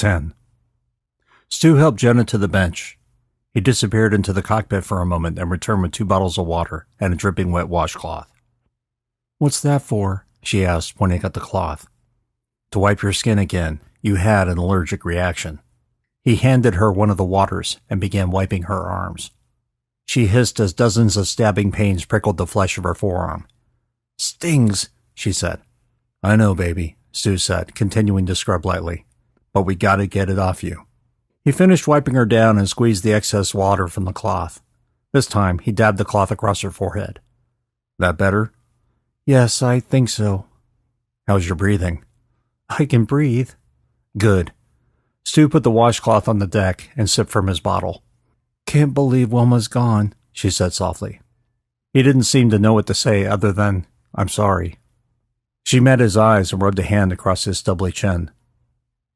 10. Stu helped Jenna to the bench. He disappeared into the cockpit for a moment and returned with 2 bottles of water and a dripping wet washcloth. "What's that for?" she asked, pointing at the cloth. "To wipe your skin again. You had an allergic reaction." He handed her one of the waters and began wiping her arms. She hissed as dozens of stabbing pains prickled the flesh of her forearm. "Stings," she said. "I know, baby," Stu said, continuing to scrub lightly. "But we gotta get it off you." He finished wiping her down and squeezed the excess water from the cloth. This time, he dabbed the cloth across her forehead. "That better?" "Yes, I think so." "How's your breathing?" "I can breathe." "Good." Stu put the washcloth on the deck and sipped from his bottle. "Can't believe Wilma's gone," she said softly. He didn't seem to know what to say other than, "I'm sorry." She met his eyes and rubbed a hand across his stubbly chin.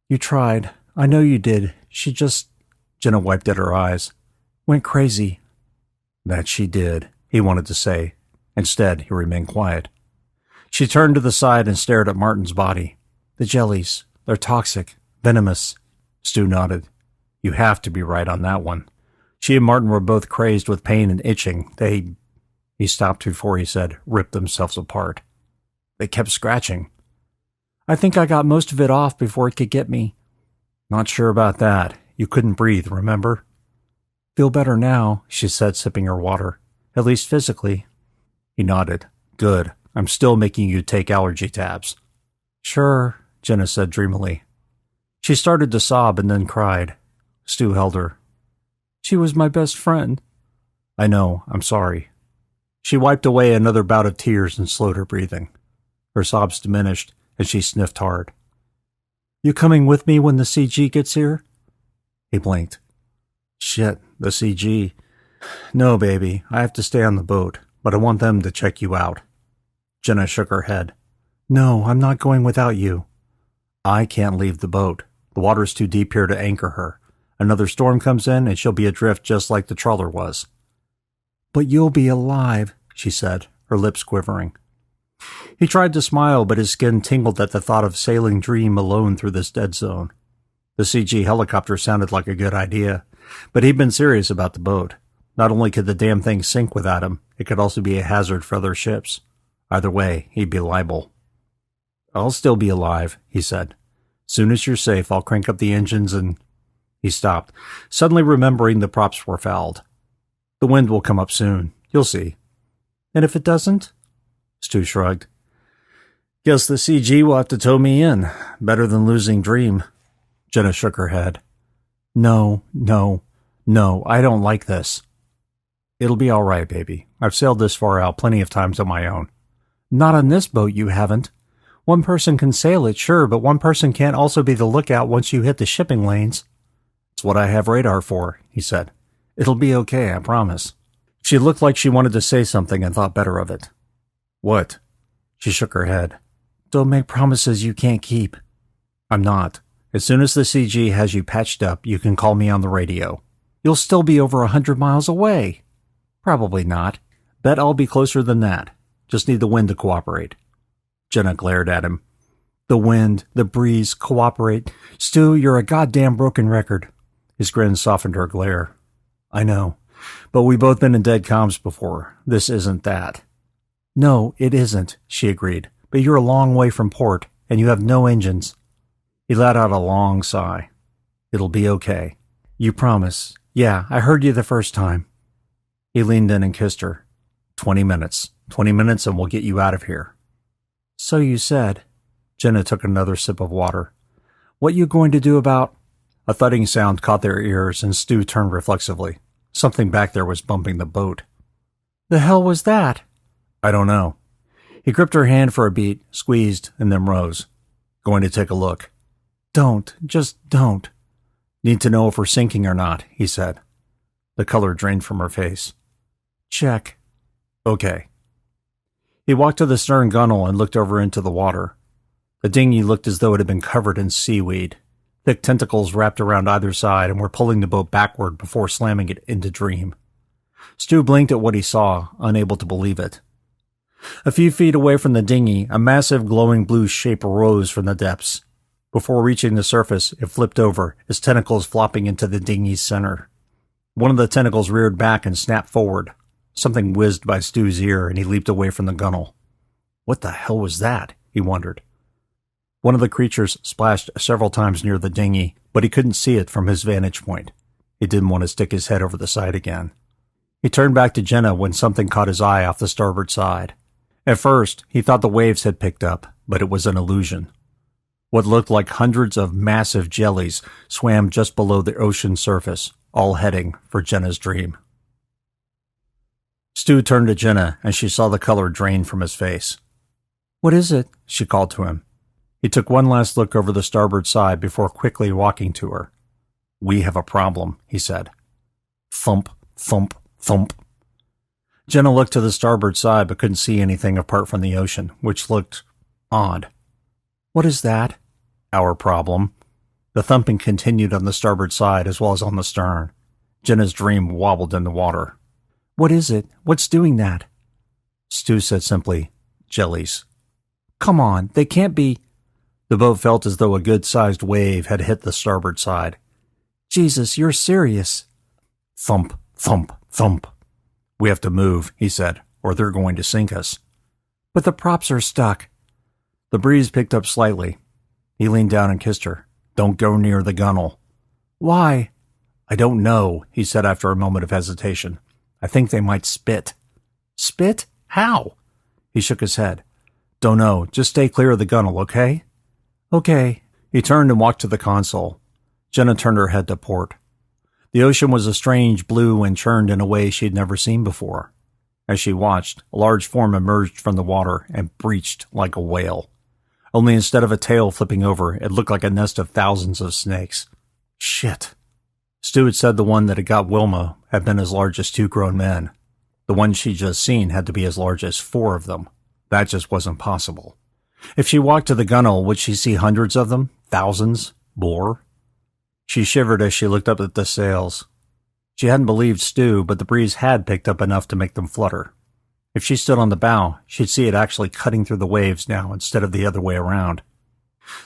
"You tried. I know you did. She just—" Jenna wiped at her eyes. "Went crazy." "That she did," he wanted to say. Instead, he remained quiet. She turned to the side and stared at Martin's body. "The jellies. They're toxic. Venomous." Stu nodded. "You have to be right on that one." She and Martin were both crazed with pain and itching. He stopped before he said, "ripped themselves apart." "They kept scratching." "I think I got most of it off before it could get me." "Not sure about that. You couldn't breathe, remember?" "Feel better now," she said, sipping her water. "At least physically." He nodded. "Good. I'm still making you take allergy tabs." "Sure," Jenna said dreamily. She started to sob and then cried. Stu held her. "She was my best friend." "I know. I'm sorry." She wiped away another bout of tears and slowed her breathing. Her sobs diminished, and she sniffed hard. "You coming with me when the CG gets here?" He blinked. "Shit, the CG. No, baby, I have to stay on the boat, but I want them to check you out." Jenna shook her head. "No, I'm not going without you." "I can't leave the boat. The water's too deep here to anchor her. Another storm comes in, and she'll be adrift just like the trawler was." "But you'll be alive," she said, her lips quivering. He tried to smile, but his skin tingled at the thought of sailing Dream alone through this dead zone. The CG helicopter sounded like a good idea, but he'd been serious about the boat. Not only could the damn thing sink without him, it could also be a hazard for other ships. Either way, he'd be liable. "I'll still be alive," he said. "Soon as you're safe, I'll crank up the engines and—" He stopped, suddenly remembering the props were fouled. "The wind will come up soon. You'll see." "And if it doesn't?" Stu shrugged. "Guess the CG will have to tow me in. Better than losing Dream." Jenna shook her head. No, I don't like this." "It'll be all right, baby. I've sailed this far out plenty of times on my own." "Not on this boat, you haven't. One person can sail it, sure, but one person can't also be the lookout once you hit the shipping lanes." "It's what I have radar for," he said. "It'll be okay, I promise." She looked like she wanted to say something and thought better of it. "What?" She shook her head. "Don't make promises you can't keep." "I'm not. As soon as the CG has you patched up, you can call me on the radio." "You'll still be over 100 miles away." "Probably not. Bet I'll be closer than that. Just need the wind to cooperate." Jenna glared at him. "The wind, the breeze, cooperate. Stu, you're a goddamn broken record." His grin softened her glare. "I know. But we've both been in dead comms before. This isn't that." "No, it isn't," she agreed. "But you're a long way from port, and you have no engines." He let out a long sigh. "It'll be okay." "You promise?" "Yeah, I heard you the first time." He leaned in and kissed her. 20 minutes. 20 minutes and we'll get you out of here." "So you said." Jenna took another sip of water. "What you going to do about—" A thudding sound caught their ears, and Stu turned reflexively. Something back there was bumping the boat. "The hell was that?" "I don't know." He gripped her hand for a beat, squeezed, and then rose. "Going to take a look." "Don't. Just don't." "Need to know if we're sinking or not," he said. The color drained from her face. "Check." "Okay." He walked to the stern gunwale and looked over into the water. The dinghy looked as though it had been covered in seaweed. Thick tentacles wrapped around either side and were pulling the boat backward before slamming it into Dream. Stu blinked at what he saw, unable to believe it. A few feet away from the dinghy, a massive glowing blue shape arose from the depths. Before reaching the surface, it flipped over, its tentacles flopping into the dinghy's center. One of the tentacles reared back and snapped forward. Something whizzed by Stu's ear, and he leaped away from the gunwale. What the hell was that? He wondered. One of the creatures splashed several times near the dinghy, but he couldn't see it from his vantage point. He didn't want to stick his head over the side again. He turned back to Jenna when something caught his eye off the starboard side. At first, he thought the waves had picked up, but it was an illusion. What looked like hundreds of massive jellies swam just below the ocean surface, all heading for Jenna's dream. Stu turned to Jenna, and she saw the color drain from his face. "What is it?" she called to him. He took one last look over the starboard side before quickly walking to her. "We have a problem," he said. Thump, thump, thump. Jenna looked to the starboard side but couldn't see anything apart from the ocean, which looked odd. "What is that?" "Our problem." The thumping continued on the starboard side as well as on the stern. Jenna's dream wobbled in the water. "What is it? What's doing that?" Stu said simply, "Jellies." "Come on, they can't be—" The boat felt as though a good-sized wave had hit the starboard side. "Jesus, you're serious." Thump, thump, thump. "We have to move," he said, "or they're going to sink us." "But the props are stuck." The breeze picked up slightly. He leaned down and kissed her. "Don't go near the gunwale." "Why?" "I don't know," he said after a moment of hesitation. "I think they might spit." "Spit? How?" He shook his head. "Don't know. Just stay clear of the gunwale, okay?" "Okay." He turned and walked to the console. Jenna turned her head to port. The ocean was a strange blue and churned in a way she'd never seen before. As she watched, a large form emerged from the water and breached like a whale. Only instead of a tail flipping over, it looked like a nest of thousands of snakes. Shit. Stu had said the one that had got Wilma had been as large as 2 grown men. The one she'd just seen had to be as large as 4 of them. That just wasn't possible. If she walked to the gunwale, would she see hundreds of them? Thousands? More? She shivered as she looked up at the sails. She hadn't believed Stu, but the breeze had picked up enough to make them flutter. If she stood on the bow, she'd see it actually cutting through the waves now instead of the other way around.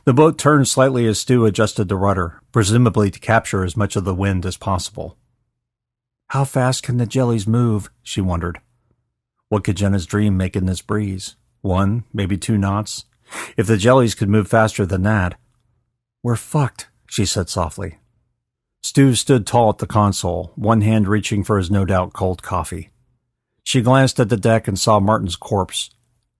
The boat turned slightly as Stu adjusted the rudder, presumably to capture as much of the wind as possible. How fast can the jellies move? She wondered. What could Jenna's dream make in this breeze? 1, maybe 2 knots? If the jellies could move faster than that. We're fucked, she said softly. Stu stood tall at the console, one hand reaching for his no doubt cold coffee. She glanced at the deck and saw Martin's corpse.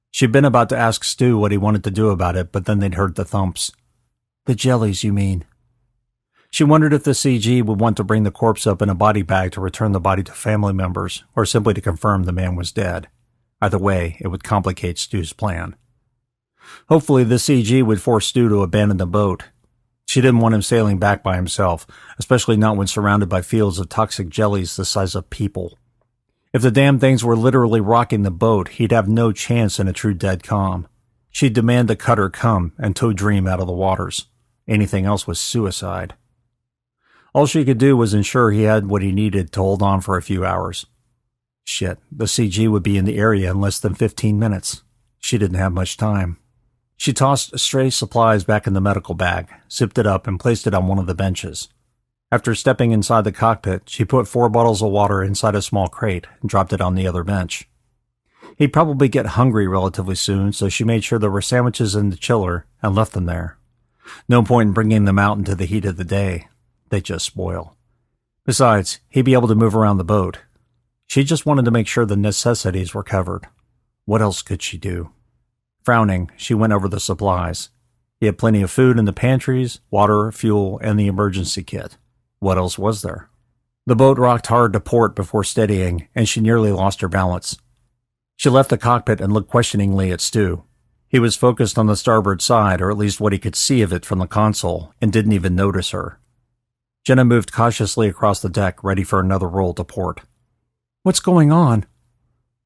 She'd been about to ask Stu what he wanted to do about it, but then they'd heard the thumps. The jellies, you mean? She wondered if the CG would want to bring the corpse up in a body bag to return the body to family members, or simply to confirm the man was dead. Either way, it would complicate Stu's plan. Hopefully the CG would force Stu to abandon the boat. She didn't want him sailing back by himself, especially not when surrounded by fields of toxic jellies the size of people. If the damn things were literally rocking the boat, he'd have no chance in a true dead calm. She'd demand the cutter come and tow Dream out of the waters. Anything else was suicide. All she could do was ensure he had what he needed to hold on for a few hours. Shit, the CG would be in the area in less than 15 minutes. She didn't have much time. She tossed stray supplies back in the medical bag, zipped it up, and placed it on one of the benches. After stepping inside the cockpit, she put 4 bottles of water inside a small crate and dropped it on the other bench. He'd probably get hungry relatively soon, so she made sure there were sandwiches in the chiller and left them there. No point in bringing them out into the heat of the day. They'd just spoil. Besides, he'd be able to move around the boat. She just wanted to make sure the necessities were covered. What else could she do? Frowning, she went over the supplies. He had plenty of food in the pantries, water, fuel, and the emergency kit. What else was there? The boat rocked hard to port before steadying, and she nearly lost her balance. She left the cockpit and looked questioningly at Stu. He was focused on the starboard side, or at least what he could see of it from the console, and didn't even notice her. Jenna moved cautiously across the deck, ready for another roll to port. What's going on?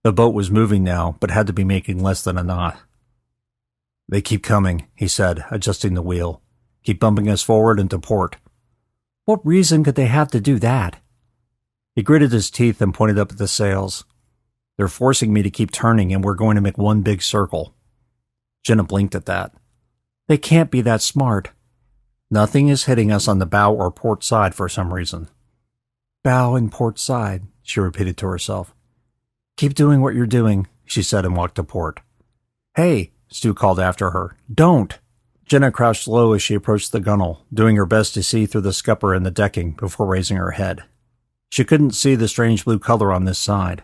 The boat was moving now, but had to be making less than a knot. They keep coming, he said, adjusting the wheel. Keep bumping us forward into port. What reason could they have to do that? He gritted his teeth and pointed up at the sails. They're forcing me to keep turning, and we're going to make one big circle. Jenna blinked at that. They can't be that smart. Nothing is hitting us on the bow or port side for some reason. Bow and port side, she repeated to herself. Keep doing what you're doing, she said and walked to port. Hey, Stu called after her. Don't! Jenna crouched low as she approached the gunwale, doing her best to see through the scupper and the decking before raising her head. She couldn't see the strange blue color on this side.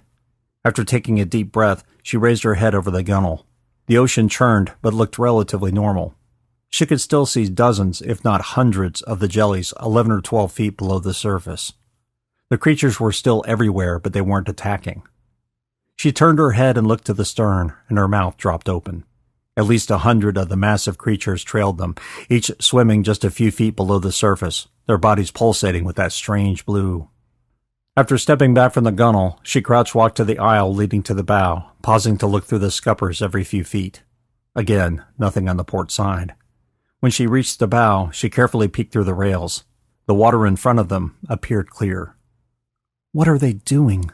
After taking a deep breath, she raised her head over the gunwale. The ocean churned, but looked relatively normal. She could still see dozens, if not hundreds, of the jellies 11 or 12 feet below the surface. The creatures were still everywhere, but they weren't attacking. She turned her head and looked to the stern, and her mouth dropped open. At least 100 of the massive creatures trailed them, each swimming just a few feet below the surface, their bodies pulsating with that strange blue. After stepping back from the gunwale, she crouch-walked to the aisle leading to the bow, pausing to look through the scuppers every few feet. Again, nothing on the port side. When she reached the bow, she carefully peeked through the rails. The water in front of them appeared clear. What are they doing?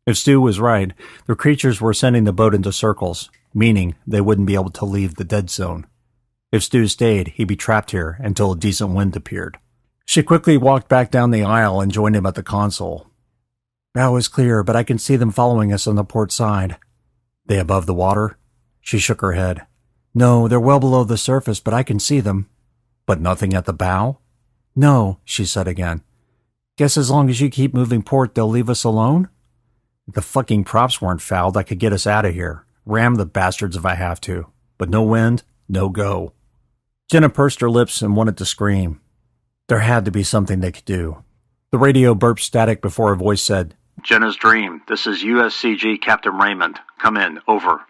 If Stu was right, the creatures were sending the boat into circles, meaning they wouldn't be able to leave the dead zone. If Stu stayed, he'd be trapped here until a decent wind appeared. She quickly walked back down the aisle and joined him at the console. Bow is clear, but I can see them following us on the port side. They above the water? She shook her head. No, they're well below the surface, but I can see them. But nothing at the bow? No, she said again. Guess as long as you keep moving port, they'll leave us alone? If the fucking props weren't fouled, I could get us out of here. Ram the bastards if I have to. But no wind, no go. Jenna pursed her lips and wanted to scream. There had to be something they could do. The radio burped static before a voice said, Jenna's Dream, this is USCG Captain Raymond. Come in, over.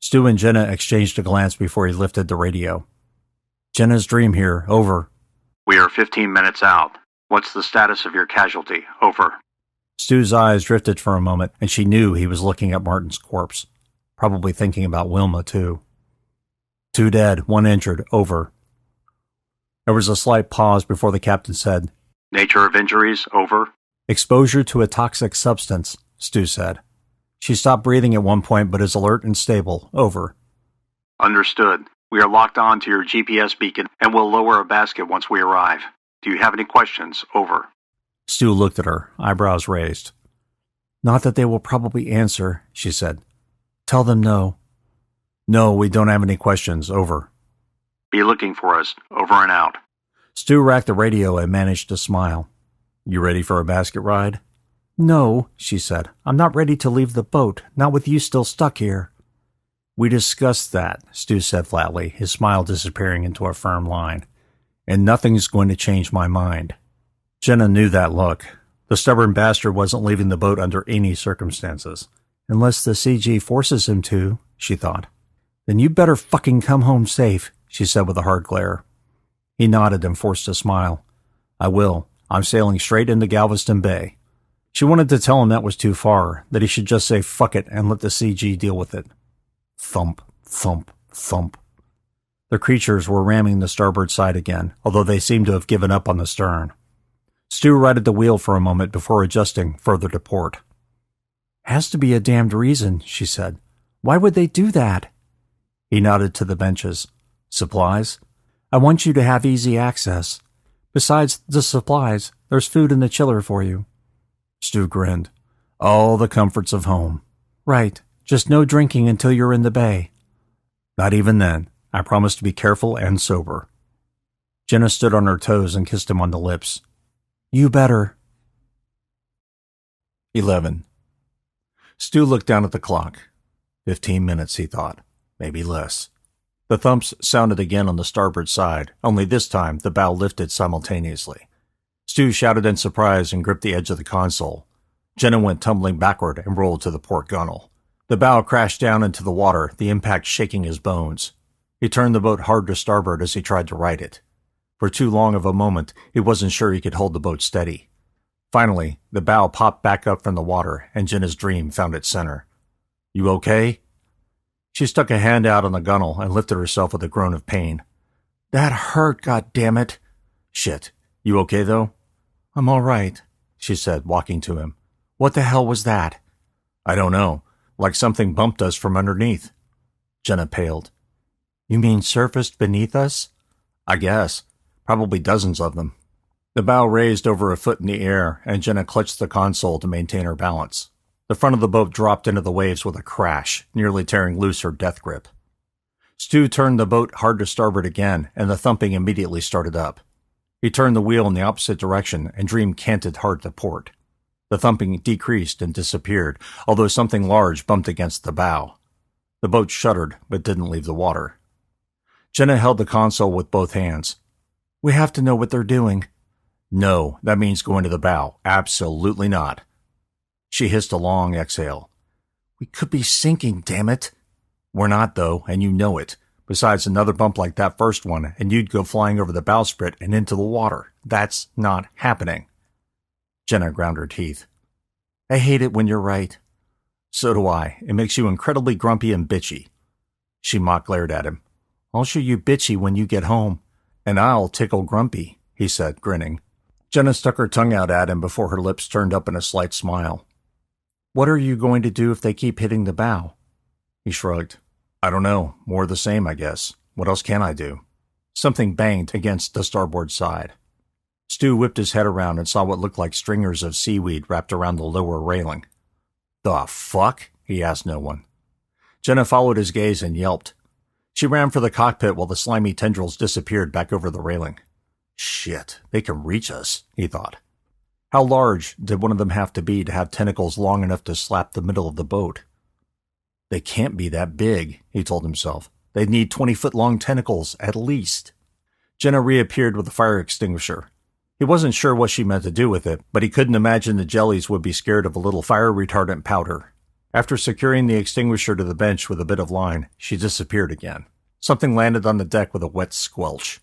Stu and Jenna exchanged a glance before he lifted the radio. Jenna's Dream here, over. We are 15 minutes out. What's the status of your casualty? Over. Stu's eyes drifted for a moment, and she knew he was looking at Martin's corpse. Probably thinking about Wilma, too. 2 dead, 1 injured, over. There was a slight pause before the captain said, Nature of injuries, over. Exposure to a toxic substance, Stu said. She stopped breathing at one point, but is alert and stable, over. Understood. We are locked on to your GPS beacon and will lower a basket once we arrive. Do you have any questions? Over. Stu looked at her, eyebrows raised. Not that they will probably answer, she said. Tell them no. No, we don't have any questions, over. Be looking for us, over and out. Stu racked the radio and managed to smile. You ready for a basket ride? No, she said. I'm not ready to leave the boat, not with you still stuck here. We discussed that, Stu said flatly, his smile disappearing into a firm line. And nothing's going to change my mind. Jenna knew that look. The stubborn bastard wasn't leaving the boat under any circumstances. Unless the CG forces him to, she thought. Then you better fucking come home safe, she said with a hard glare. He nodded and forced a smile. I will. I'm sailing straight into Galveston Bay. She wanted to tell him that was too far, that he should just say fuck it and let the CG deal with it. Thump, thump, thump. The creatures were ramming the starboard side again, although they seemed to have given up on the stern. Stu righted the wheel for a moment before adjusting further to port. Has to be a damned reason, she said. Why would they do that? He nodded to the benches. Supplies? I want you to have easy access. Besides the supplies, there's food in the chiller for you. Stu grinned. All the comforts of home. Right. Just no drinking until you're in the bay. Not even then. I promise to be careful and sober. Jenna stood on her toes and kissed him on the lips. You better. 11. Stu looked down at the clock. 15 minutes, he thought. Maybe less. The thumps sounded again on the starboard side, only this time the bow lifted simultaneously. Stu shouted in surprise and gripped the edge of the console. Jenna went tumbling backward and rolled to the port gunwale. The bow crashed down into the water, the impact shaking his bones. He turned the boat hard to starboard as he tried to right it. For too long of a moment, he wasn't sure he could hold the boat steady. Finally, the bow popped back up from the water, and Jenna's Dream found its center. You okay? She stuck a hand out on the gunwale and lifted herself with a groan of pain. That hurt, goddammit. Shit. You okay, though? I'm all right, she said, walking to him. What the hell was that? I don't know. Like something bumped us from underneath. Jenna paled. You mean surfaced beneath us? I guess. Probably dozens of them. The bow raised over a foot in the air, and Jenna clutched the console to maintain her balance. The front of the boat dropped into the waves with a crash, nearly tearing loose her death grip. Stu turned the boat hard to starboard again, and the thumping immediately started up. He turned the wheel in the opposite direction, and Dream canted hard to port. The thumping decreased and disappeared, although something large bumped against the bow. The boat shuddered, but didn't leave the water. Jenna held the console with both hands. "We have to know what they're doing." "No, that means going to the bow. Absolutely not." She hissed a long exhale. "We could be sinking, damn it." "We're not, though, and you know it. Besides, another bump like that first one, and you'd go flying over the bowsprit and into the water. That's not happening." Jenna ground her teeth. "I hate it when you're right." "So do I. It makes you incredibly grumpy and bitchy." She mock glared at him. "I'll show you bitchy when you get home." "And I'll tickle grumpy," he said, grinning. Jenna stuck her tongue out at him before her lips turned up in a slight smile. "What are you going to do if they keep hitting the bow?" He shrugged. "I don't know. More of the same, I guess. What else can I do?" Something banged against the starboard side. Stu whipped his head around and saw what looked like stringers of seaweed wrapped around the lower railing. "The fuck?" he asked no one. Jenna followed his gaze and yelped. She ran for the cockpit while the slimy tendrils disappeared back over the railing. "Shit, they can reach us," he thought. How large did one of them have to have tentacles long enough to slap the middle of the boat? "They can't be that big," he told himself. "They'd need 20-foot-long tentacles, at least." Jenna reappeared with a fire extinguisher. He wasn't sure what she meant to do with it, but he couldn't imagine the jellies would be scared of a little fire-retardant powder. After securing the extinguisher to the bench with a bit of line, she disappeared again. Something landed on the deck with a wet squelch.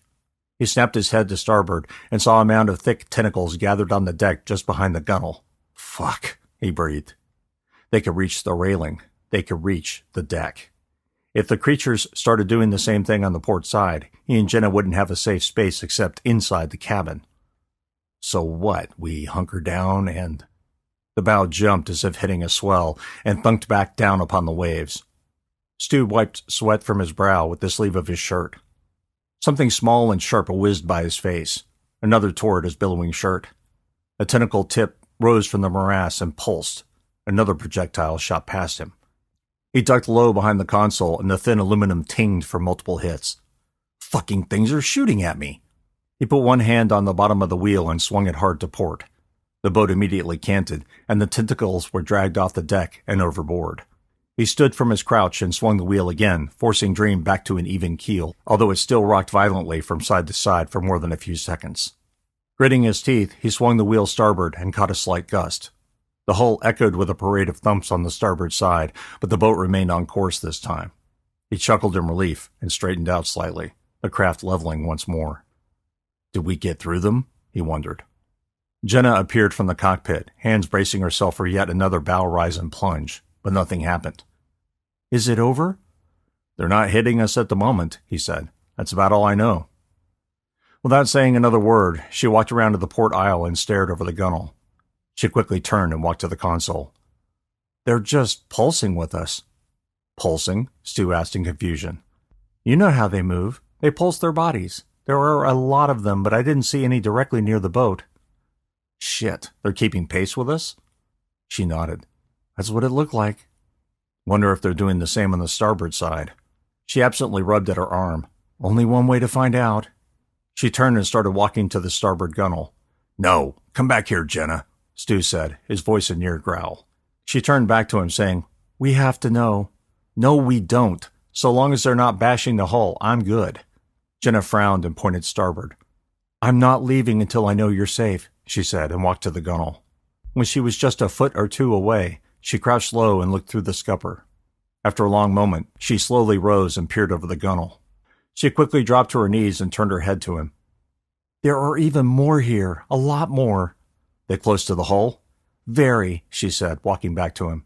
He snapped his head to starboard and saw a mound of thick tentacles gathered on the deck just behind the gunwale. "Fuck," he breathed. They could reach the railing. They could reach the deck. If the creatures started doing the same thing on the port side, he and Jenna wouldn't have a safe space except inside the cabin. So what? We hunker down and... The bow jumped as if hitting a swell and thunked back down upon the waves. Stu wiped sweat from his brow with the sleeve of his shirt. Something small and sharp whizzed by his face. Another tore at his billowing shirt. A tentacle tip rose from the morass and pulsed. Another projectile shot past him. He ducked low behind the console, and the thin aluminum tinged for multiple hits. "Fucking things are shooting at me!" He put one hand on the bottom of the wheel and swung it hard to port. The boat immediately canted, and the tentacles were dragged off the deck and overboard. He stood from his crouch and swung the wheel again, forcing Dream back to an even keel, although it still rocked violently from side to side for more than a few seconds. Gritting his teeth, he swung the wheel starboard and caught a slight gust. The hull echoed with a parade of thumps on the starboard side, but the boat remained on course this time. He chuckled in relief and straightened out slightly, the craft leveling once more. Did we get through them? He wondered. Jenna appeared from the cockpit, hands bracing herself for yet another bow rise and plunge, but nothing happened. "Is it over?" "They're not hitting us at the moment," he said. "That's about all I know." Without saying another word, she walked around to the port aisle and stared over the gunwale. She quickly turned and walked to the console. "They're just pulsing with us." "Pulsing?" Stu asked in confusion. "You know how they move. They pulse their bodies. There are a lot of them, but I didn't see any directly near the boat." "Shit, they're keeping pace with us?" She nodded. "That's what it looked like." "Wonder if they're doing the same on the starboard side." She absently rubbed at her arm. "Only one way to find out." She turned and started walking to the starboard gunwale. "No, come back here, Jenna," Stu said, his voice a near growl. She turned back to him, saying, "We have to know." "No, we don't. So long as they're not bashing the hull, I'm good." Jenna frowned and pointed starboard. "I'm not leaving until I know you're safe," she said, and walked to the gunwale. When she was just a foot or two away, she crouched low and looked through the scupper. After a long moment, she slowly rose and peered over the gunwale. She quickly dropped to her knees and turned her head to him. "There are even more here, a lot more." "They close to the hull?" "Very," she said, walking back to him.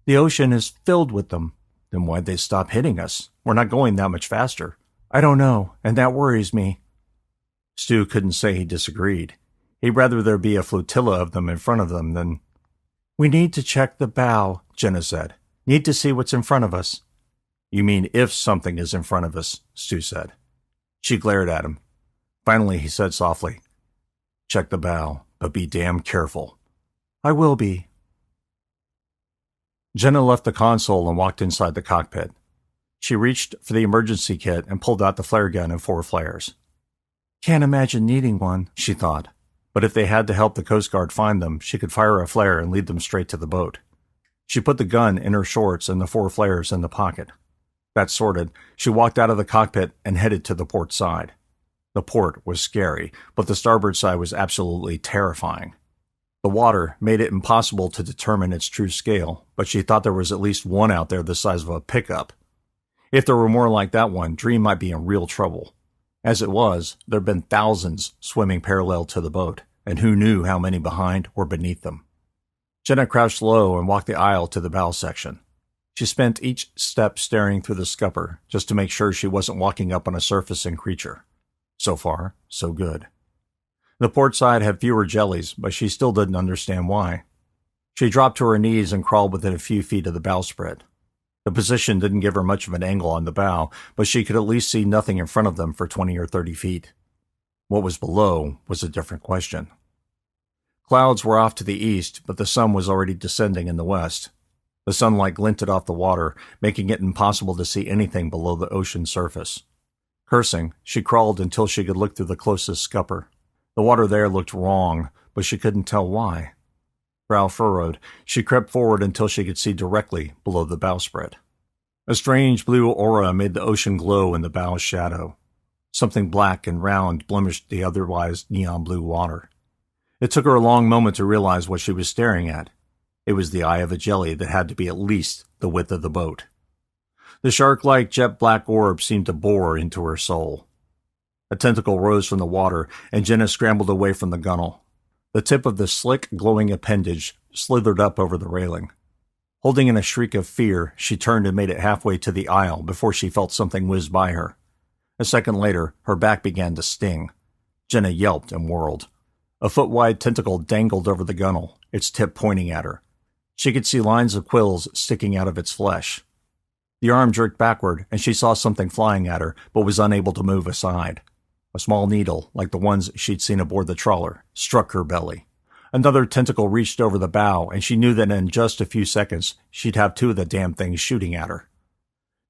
"The ocean is filled with them." "Then why'd they stop hitting us? We're not going that much faster." "I don't know, and that worries me." Stu couldn't say he disagreed. He'd rather there be a flotilla of them in front of them than... "We need to check the bow," Jenna said. "Need to see what's in front of us." "You mean if something is in front of us," Stu said. She glared at him. Finally, he said softly, "Check the bow, but be damn careful." "I will be." Jenna left the console and walked inside the cockpit. She reached for the emergency kit and pulled out the flare gun and 4 flares. "Can't imagine needing one," she thought. But if they had to help the Coast Guard find them, she could fire a flare and lead them straight to the boat. She put the gun in her shorts and the 4 flares in the pocket. That sorted, she walked out of the cockpit and headed to the port side. The port was scary, but the starboard side was absolutely terrifying. The water made it impossible to determine its true scale, but she thought there was at least one out there the size of a pickup. If there were more like that one, Dream might be in real trouble. As it was, there had been thousands swimming parallel to the boat, and who knew how many behind or beneath them. Jenna crouched low and walked the aisle to the bow section. She spent each step staring through the scupper just to make sure she wasn't walking up on a surfacing creature. So far, so good. The port side had fewer jellies, but she still didn't understand why. She dropped to her knees and crawled within a few feet of the bowsprit. The position didn't give her much of an angle on the bow, but she could at least see nothing in front of them for 20 or 30 feet. What was below was a different question. Clouds were off to the east, but the sun was already descending in the west. The sunlight glinted off the water, making it impossible to see anything below the ocean surface. Cursing, she crawled until she could look through the closest scupper. The water there looked wrong, but she couldn't tell why. Brow furrowed, she crept forward until she could see directly below the bowsprit. A strange blue aura made the ocean glow in the bow's shadow. Something black and round blemished the otherwise neon blue water. It took her a long moment to realize what she was staring at. It was the eye of a jelly that had to be at least the width of the boat. The shark-like jet-black orb seemed to bore into her soul. A tentacle rose from the water, and Jenna scrambled away from the gunwale. The tip of the slick, glowing appendage slithered up over the railing. Holding in a shriek of fear, she turned and made it halfway to the aisle before she felt something whiz by her. A second later, her back began to sting. Jenna yelped and whirled. A foot-wide tentacle dangled over the gunwale, its tip pointing at her. She could see lines of quills sticking out of its flesh. The arm jerked backward, and she saw something flying at her, but was unable to move aside. A small needle, like the ones she'd seen aboard the trawler, struck her belly. Another tentacle reached over the bow, and she knew that in just a few seconds she'd have 2 of the damn things shooting at her.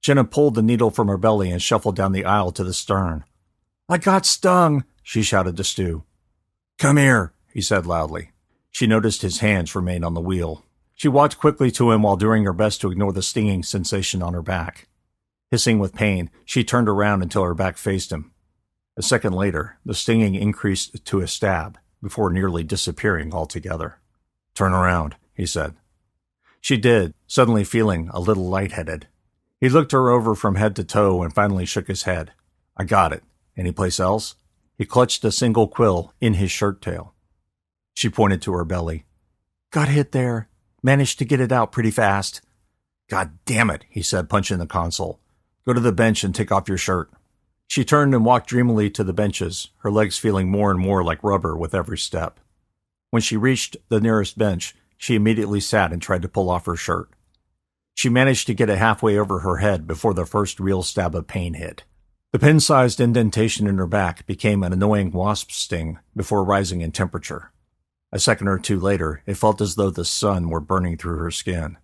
Jenna pulled the needle from her belly and shuffled down the aisle to the stern. "I got stung," she shouted to Stu. "Come here," he said loudly. She noticed his hands remained on the wheel. She walked quickly to him while doing her best to ignore the stinging sensation on her back. Hissing with pain, she turned around until her back faced him. A second later, the stinging increased to a stab, before nearly disappearing altogether. "Turn around," he said. She did, suddenly feeling a little lightheaded. He looked her over from head to toe and finally shook his head. "I got it. Any place else?" He clutched a single quill in his shirt tail. She pointed to her belly. "Got hit there. Managed to get it out pretty fast." "God damn it," he said, punching the console. "Go to the bench and take off your shirt." She turned and walked dreamily to the benches, her legs feeling more and more like rubber with every step. When she reached the nearest bench, she immediately sat and tried to pull off her shirt. She managed to get it halfway over her head before the first real stab of pain hit. The pin-sized indentation in her back became an annoying wasp sting before rising in temperature. A second or two later, it felt as though the sun were burning through her skin.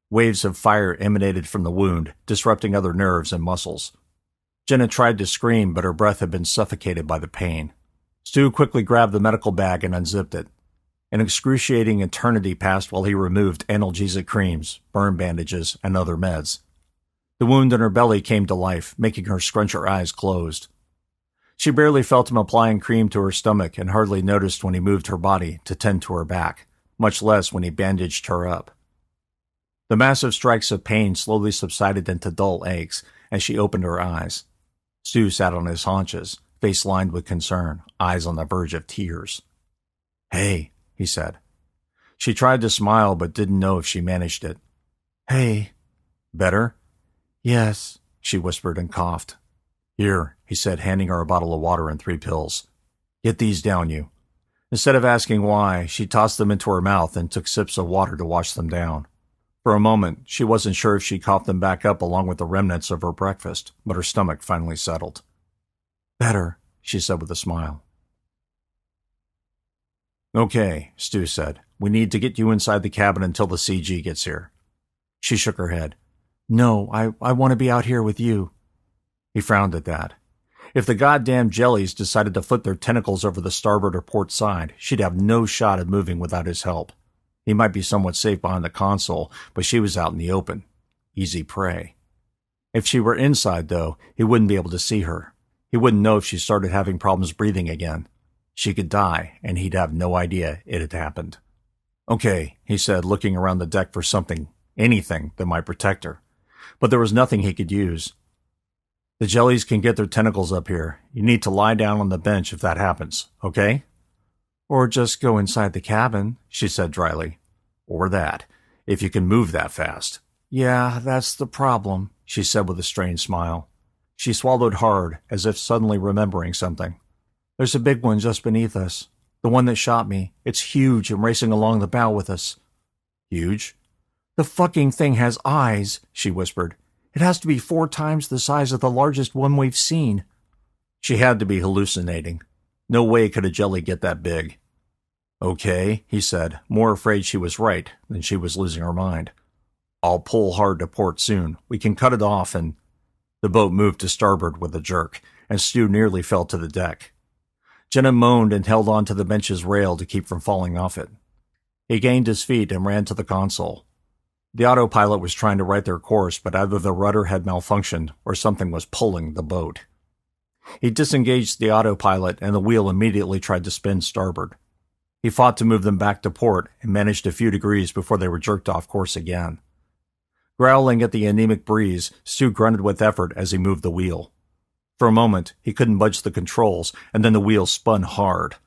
Waves of fire emanated from the wound, disrupting other nerves and muscles. Jenna tried to scream, but her breath had been suffocated by the pain. Stu quickly grabbed the medical bag and unzipped it. An excruciating eternity passed while he removed analgesic creams, burn bandages, and other meds. The wound in her belly came to life, making her scrunch her eyes closed. She barely felt him applying cream to her stomach and hardly noticed when he moved her body to tend to her back, much less when he bandaged her up. The massive strikes of pain slowly subsided into dull aches as she opened her eyes. Stu sat on his haunches, face lined with concern, eyes on the verge of tears. "Hey," he said. She tried to smile but didn't know if she managed it. "Hey." "Better?" "Yes," she whispered and coughed. "Here," he said, handing her a bottle of water and 3 pills. "Get these down you." Instead of asking why, she tossed them into her mouth and took sips of water to wash them down. For a moment, she wasn't sure if she coughed them back up along with the remnants of her breakfast, but her stomach finally settled. "Better," she said with a smile. Okay, Stu said. We need to get you inside the cabin until the CG gets here. She shook her head. No, I want to be out here with you. He frowned at that. If the goddamn jellies decided to flip their tentacles over the starboard or port side, she'd have no shot of moving without his help. He might be somewhat safe behind the console, but she was out in the open. Easy prey. If she were inside, though, he wouldn't be able to see her. He wouldn't know if she started having problems breathing again. She could die, and he'd have no idea it had happened. Okay, he said, looking around the deck for something, anything that might protect her. But there was nothing he could use. The jellies can get their tentacles up here. You need to lie down on the bench if that happens, okay? Or just go inside the cabin, she said dryly. Or that, if you can move that fast. Yeah, that's the problem, she said with a strange smile. She swallowed hard, as if suddenly remembering something. There's a big one just beneath us. The one that shot me. It's huge and racing along the bow with us. Huge? The fucking thing has eyes, she whispered. It has to be 4 times the size of the largest one we've seen. She had to be hallucinating. No way could a jelly get that big. Okay, he said, more afraid she was right than she was losing her mind. I'll pull hard to port soon. We can cut it off and... The boat moved to starboard with a jerk, and Stu nearly fell to the deck. Jenna moaned and held on to the bench's rail to keep from falling off it. He gained his feet and ran to the console. The autopilot was trying to right their course, but either the rudder had malfunctioned or something was pulling the boat. He disengaged the autopilot, and the wheel immediately tried to spin starboard. He fought to move them back to port and managed a few degrees before they were jerked off course again. Growling at the anemic breeze, Stu grunted with effort as he moved the wheel. For a moment, he couldn't budge the controls, and then the wheel spun hard.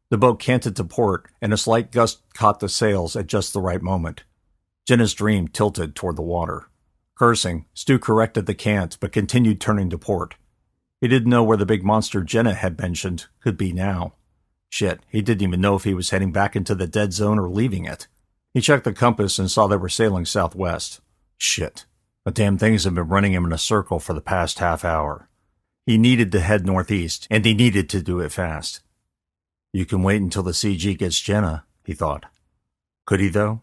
The boat canted to port, and a slight gust caught the sails at just the right moment. Jenna's dream tilted toward the water. Cursing, Stu corrected the cant, but continued turning to port. He didn't know where the big monster Jenna had mentioned could be now. Shit, he didn't even know if he was heading back into the dead zone or leaving it. He checked the compass and saw they were sailing southwest. Shit. The damn things had been running him in a circle for the past half hour. He needed to head northeast, and he needed to do it fast. You can wait until the CG gets Jenna, he thought. Could he, though?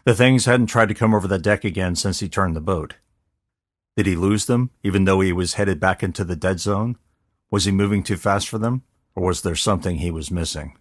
The things hadn't tried to come over the deck again since he turned the boat. Did he lose them, even though he was headed back into the dead zone? Was he moving too fast for them, or was there something he was missing?